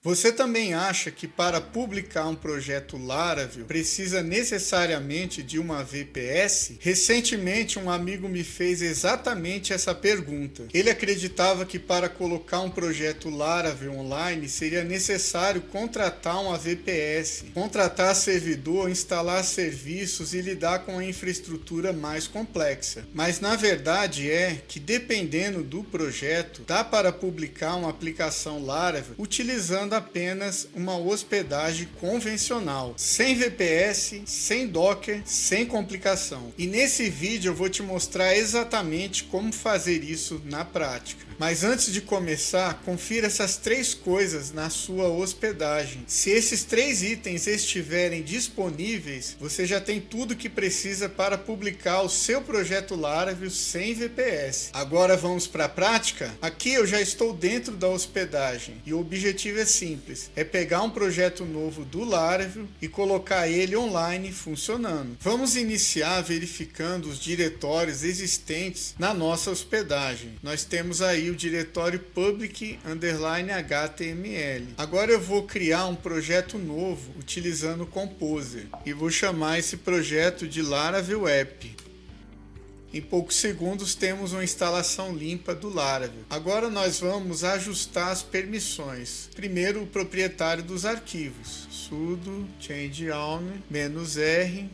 Você também acha que para publicar um projeto Laravel precisa necessariamente de uma VPS? Recentemente um amigo me fez exatamente essa pergunta. Ele acreditava que para colocar um projeto Laravel online seria necessário contratar uma VPS, contratar servidor, instalar serviços e lidar com a infraestrutura mais complexa. Mas na verdade é que dependendo do projeto, dá para publicar uma aplicação Laravel utilizando apenas uma hospedagem convencional, sem VPS, sem Docker, sem complicação. E nesse vídeo eu vou te mostrar exatamente como fazer isso na prática. Mas antes de começar, confira essas 3 coisas na sua hospedagem. Se esses 3 itens estiverem disponíveis, você já tem tudo que precisa para publicar o seu projeto Laravel sem VPS. Agora vamos para a prática? Aqui eu já estou dentro da hospedagem e o objetivo é simples, é pegar um projeto novo do Laravel e colocar ele online funcionando. Vamos iniciar verificando os diretórios existentes na nossa hospedagem. Nós temos aí o diretório public_html. Agora eu vou criar um projeto novo utilizando o Composer e vou chamar esse projeto de Laravel App. Em poucos segundos temos uma instalação limpa do Laravel. Agora nós vamos ajustar as permissões. Primeiro o proprietário dos arquivos. Sudo change_alm -r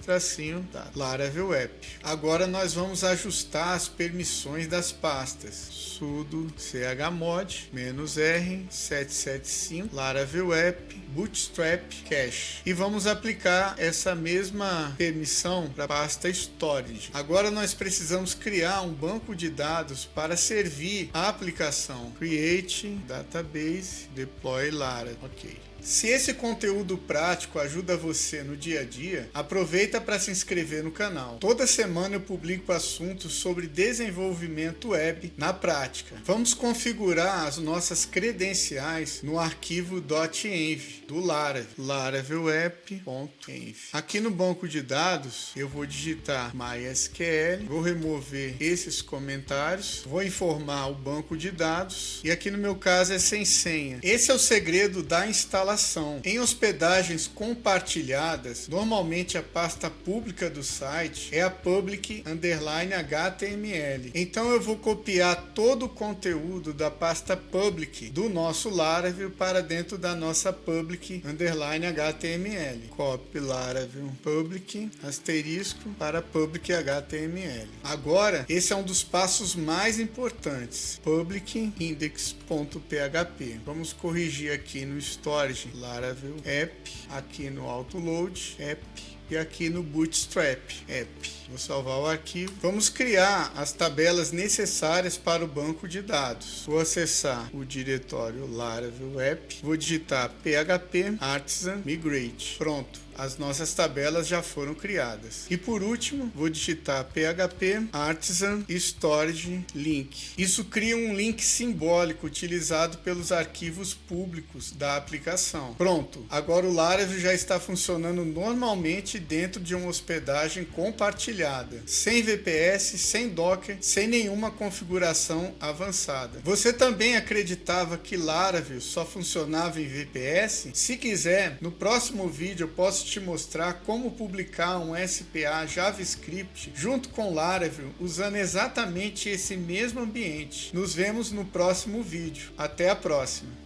Laravel App. Agora nós vamos ajustar as permissões das pastas. Sudo chmod -r 775 Laravel App Bootstrap Cache. E vamos aplicar essa mesma permissão para a pasta Storage. Agora nós precisamos criar um banco de dados para servir a aplicação. Create Database Deploy Laravel. Ok. Se esse conteúdo prático ajuda você no dia a dia, aproveita para se inscrever no canal. Toda semana eu publico assuntos sobre desenvolvimento web na prática. Vamos configurar as nossas credenciais no arquivo .env do Laravel, laravel-app.env. Aqui no banco de dados eu vou digitar MySQL, vou remover esses comentários, vou informar o banco de dados e aqui no meu caso é sem senha. Esse é o segredo da instalação. Em hospedagens compartilhadas, normalmente a pasta pública do site é a public_html. Então eu vou copiar todo o conteúdo da pasta public do nosso Laravel para dentro da nossa public_html. Copy Laravel public asterisco para public_html. Agora, esse é um dos passos mais importantes. Public index.php. Vamos corrigir aqui no storage Laravel App, aqui no Autoload App e aqui no Bootstrap App. Vou salvar o arquivo. Vamos criar as tabelas necessárias para o banco de dados. Vou acessar o diretório Laravel App, vou digitar php artisan migrate. Pronto. As nossas tabelas já foram criadas. E por último, vou digitar php artisan storage link. Isso cria um link simbólico utilizado pelos arquivos públicos da aplicação. Pronto, agora o Laravel já está funcionando normalmente dentro de uma hospedagem compartilhada, sem VPS, sem Docker, sem nenhuma configuração avançada. Você também acreditava que Laravel só funcionava em VPS? Se quiser, no próximo vídeo eu posso te mostrar como publicar um SPA JavaScript junto com Laravel usando exatamente esse mesmo ambiente. Nos vemos no próximo vídeo. Até a próxima!